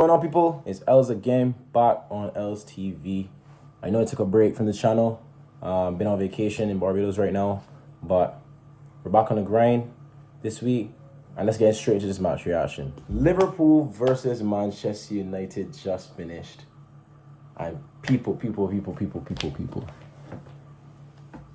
What's going on, people? It's Els again, back on Els TV. I know I took a break from the channel. Been on vacation in Barbados right now, but we're back on the grind this week, and let's get straight to this match reaction. Liverpool versus Manchester United just finished, and people.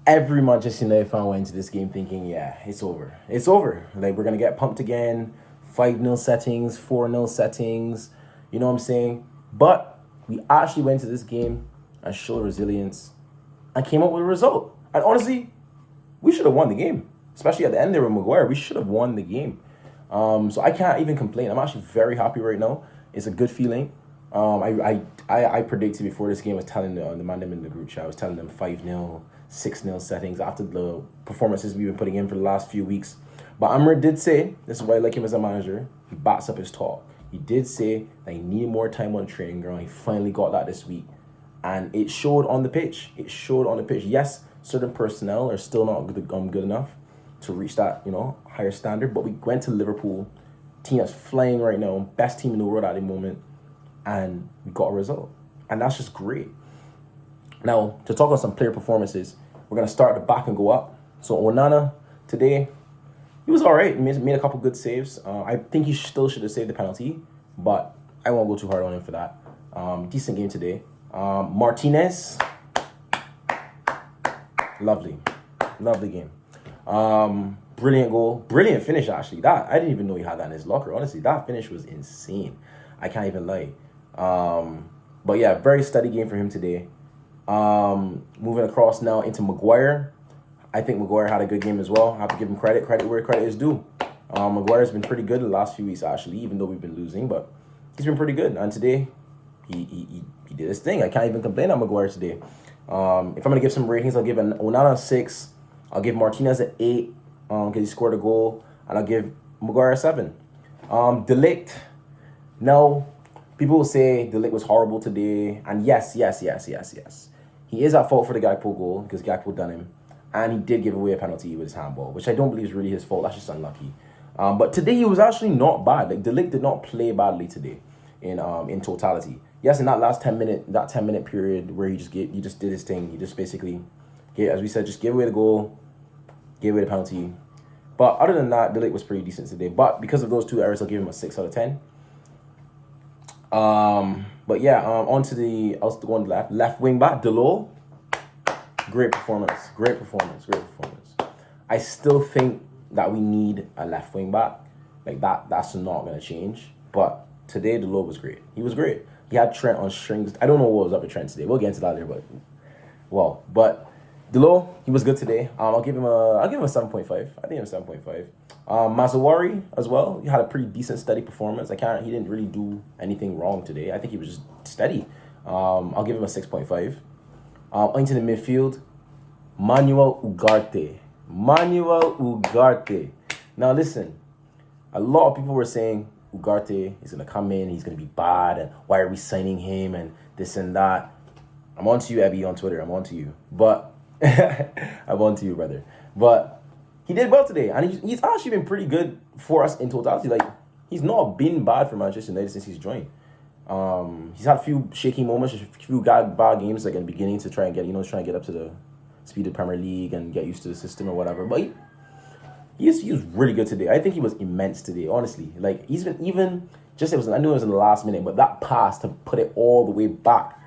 Every Manchester United fan went into this game thinking, yeah, it's over. It's over. Like, we're gonna get pumped again. 5-0 settings, 4-0 settings. You know what I'm saying? But we actually went to this game and showed resilience and came up with a result. And honestly, we should have won the game. Especially at the end there with Maguire. We should have won the game. So I can't even complain. I'm actually very happy right now. It's a good feeling. I predicted before this game, I was telling the man them in the group chat, I was telling them 5-0, 6-0 settings after the performances we've been putting in for the last few weeks. But Amorim did say, this is why I like him as a manager, he backs up his talk. He did say that he needed more time on training ground. He finally got that this week. And it showed on the pitch. It showed on the pitch. Yes, certain personnel are still not good enough to reach that, higher standard. But we went to Liverpool, team that's flying right now, best team in the world at the moment, and we got a result. And that's just great. Now, to talk on some player performances, we're going to start at the back and go up. So Onana, today, he was all right. He made a couple good saves. I think he still should have saved the penalty, but I won't go too hard on him for that. Decent game today. Martinez, lovely game. Brilliant goal, brilliant finish actually. That I didn't even know he had that in his locker. Honestly, that finish was insane. I can't even lie. But yeah, very steady game for him today. Moving across now into Maguire. I think Maguire had a good game as well. I have to give him credit where credit is due. Maguire's been pretty good the last few weeks, actually, even though we've been losing. But he's been pretty good. And today, he did his thing. I can't even complain on Maguire today. If I'm going to give some ratings, I'll give an Onana a 6. I'll give Martinez an 8 because he scored a goal. And I'll give Maguire a 7. De Ligt. Now, people will say De Ligt was horrible today. And yes. He is at fault for the Gakpo goal because Gakpo done him. And he did give away a penalty with his handball, which I don't believe is really his fault. That's just unlucky. But today he was actually not bad. Like, De Ligt did not play badly today in totality. Yes, in that last 10-minute period where he just did his thing. He just basically, as we said, just gave away the goal, gave away the penalty. But other than that, De Ligt was pretty decent today. But because of those two errors, I'll give him a 6 out of 10. But yeah, on to the left wing back, Delors. Great performance. I still think that we need a left wing back. Like that's not going to change. But today, Delors was great. He was great. He had Trent on strings. I don't know what was up with Trent today. We'll get into that later, but Delors, he was good today. I'll give him a 7.5. I think him 7.5. Mazawari as well. He had a pretty decent, steady performance. He didn't really do anything wrong today. I think he was just steady. I'll give him a 6.5. Into the midfield, Manuel Ugarte. Now listen, a lot of people were saying Ugarte is going to come in, he's going to be bad, and why are we signing him, and this and that. I'm on to you, Abby, on Twitter. I'm on to you. But, I'm on to you, brother. But he did well today, and he's actually been pretty good for us in totality. Like, he's not been bad for Manchester United since he's joined. He's had a few shaky moments, a few bad games, like in the beginning, to try and get up to the speed of the Premier League and get used to the system or whatever. But he was really good today. I think he was immense today, honestly. Like, he's been even I knew it was in the last minute, but that pass to put it all the way back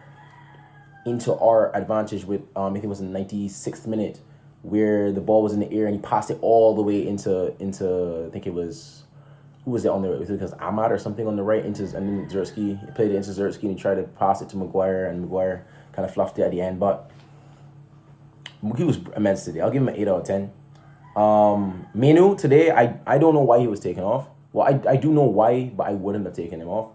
into our advantage with I think it was in the 96th minute where the ball was in the air and he passed it all the way into I think it was. Who was it on the right? Because Ahmad or something on the right and then Zerski. He played it into Zerski and he tried to pass it to Maguire, and Maguire kind of fluffed it at the end. But he was immense today. I'll give him an 8 out of 10. Menu today, I don't know why he was taken off. Well, I do know why, but I wouldn't have taken him off.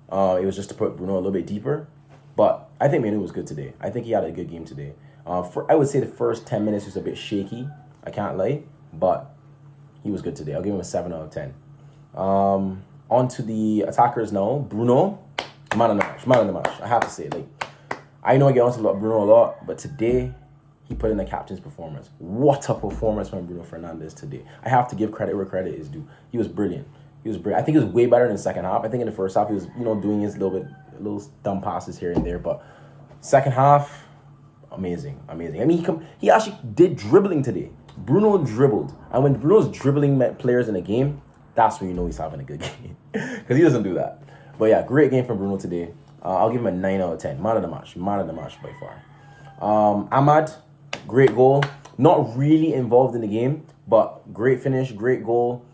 It was just to put Bruno a little bit deeper. But I think Menu was good today. I think he had a good game today. I would say the first 10 minutes was a bit shaky. I can't lie. But he was good today. I'll give him a 7 out of 10. On to the attackers now. Bruno, man of the match. I have to say, I know I get onto Bruno a lot, but today he put in the captain's performance. What a performance from Bruno Fernandes today. I have to give credit where credit is due. He was brilliant. He was great. I think he was way better in the second half. I think in the first half he was, doing his little dumb passes here and there, but second half, amazing. I mean, he actually did dribbling today. Bruno dribbled, and when Bruno's dribbling players in a game, that's when you know he's having a good game, because he doesn't do that. But yeah, great game from Bruno today. I'll give him a 9 out of 10. Man of the match by far. Ahmad, great goal. Not really involved in the game, but great finish, great goal.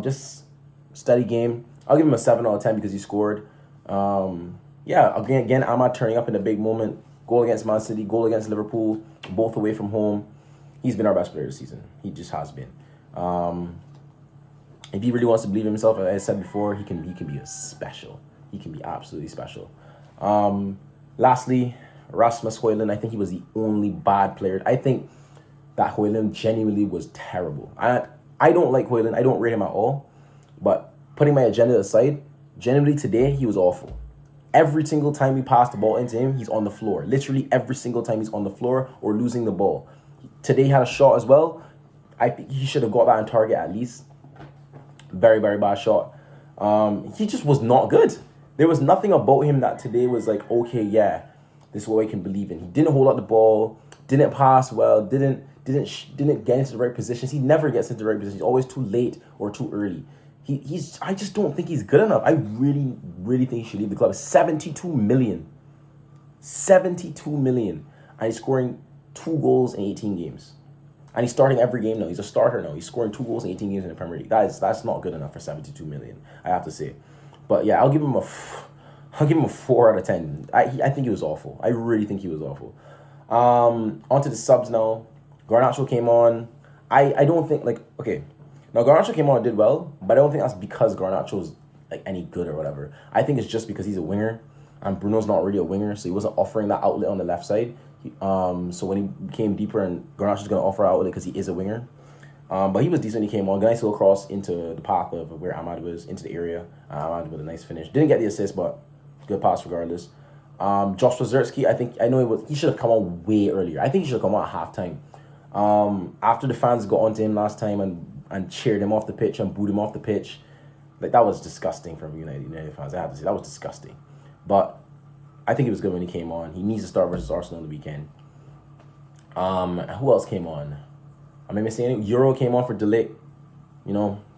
Just steady game. I'll give him a 7 out of 10 because he scored. Again, Ahmad turning up in a big moment. Goal against Man City, goal against Liverpool, both away from home. He's been our best player this season. He just has been. If he really wants to believe in himself, as I said before, he can be special. He can be absolutely special. Lastly, Rasmus Højlund. I think he was the only bad player. I think that Højlund genuinely was terrible. I don't like Højlund. I don't rate him at all. But putting my agenda aside, genuinely today, he was awful. Every single time we pass the ball into him, he's on the floor. Literally every single time he's on the floor or losing the ball. Today he had a shot as well. I think he should have got that on target at least. Very, very bad shot. He just was not good. There was nothing about him that today was like, okay, yeah, this is what I can believe in. He didn't hold up the ball, didn't pass well, didn't get into the right positions. He never gets into the right position. He's always too late or too early. I just don't think he's good enough. I really, really think he should leave the club. 72 million. 72 million. And he's scoring 2 goals in 18 games. And he's starting every game now. He's a starter now. He's scoring 2 goals in 18 games in the Premier League. That's not good enough for 72 million, I have to say. But yeah, I'll give him a 4 out of 10. I think he was awful. I really think he was awful. Onto the subs now. Garnacho came on. I don't think, okay. Now, Garnacho came on and did well, but I don't think that's because Garnacho's any good or whatever. I think it's just because he's a winger, and Bruno's not really a winger, so he wasn't offering that outlet on the left side. So when he came deeper, and Garnacho's going to offer outlet because he is a winger. But he was decent when he came on. Nice little cross into the path of where Ahmad was, into the area. Ahmad with a nice finish. Didn't get the assist, but good pass regardless. Josh Wazirski, he should have come on way earlier. I think he should have come on at halftime. After the fans got onto him last time and cheered him off the pitch and booed him off the pitch, that was disgusting from United fans. I have to say, that was disgusting. But I think it was good when he came on. He needs to start versus Arsenal on the weekend. Who else came on? Am I missing any? Euro came on for De Ligt.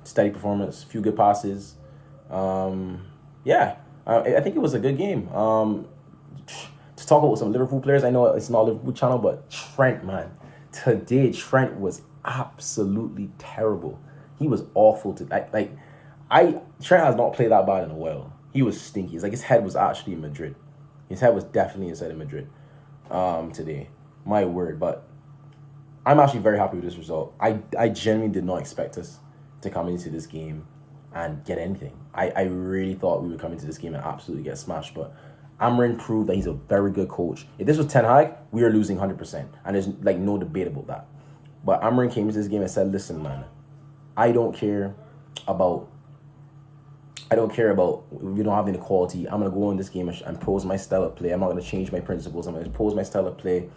Steady performance, few good passes. I think it was a good game. To talk about some Liverpool players, I know it's not a Liverpool channel, but Trent, man. Today, Trent was absolutely terrible. He was awful. Trent has not played that bad in a while. He was stinky. It's like his head was actually in Madrid. His head was definitely inside of Madrid today. My word. But I'm actually very happy with this result. I genuinely did not expect us to come into this game and get anything. I really thought we would come into this game and absolutely get smashed. But Amorim proved that he's a very good coach. If this was Ten Hag, we are losing 100%. And there's no debate about that. But Amorim came into this game and said, listen, man, I don't care about we don't have any quality. I'm going to go in this game and pose my style of play. I'm not going to change my principles. I'm going to pose my style of play. And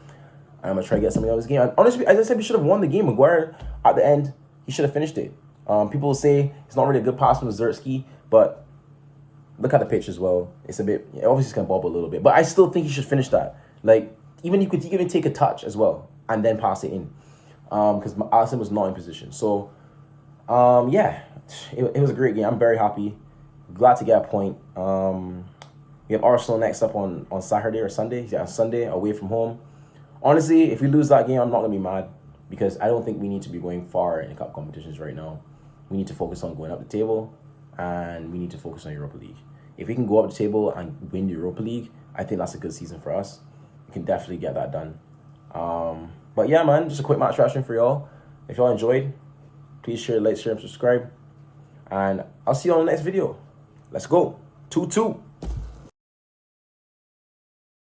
I'm going to try to get something out of this game. And honestly, as I said, we should have won the game. Maguire, at the end, he should have finished it. People will say it's not really a good pass from Zertsky, but look at the pitch as well. It's a bit, obviously it's going to bobble a little bit. But I still think he should finish that. Even you could even take a touch as well and then pass it in. Because Alisson was not in position. So, it was a great game. I'm very happy. Glad to get a point. We have Arsenal next up on Saturday or Sunday. Yeah, Sunday, away from home. Honestly, if we lose that game, I'm not going to be mad because I don't think we need to be going far in the cup competitions right now. We need to focus on going up the table and we need to focus on Europa League. If we can go up the table and win the Europa League, I think that's a good season for us. We can definitely get that done. But yeah, man, just a quick match reaction for y'all. If y'all enjoyed, please share, like, share, and subscribe. And I'll see you on the next video. Let's go. 2-2.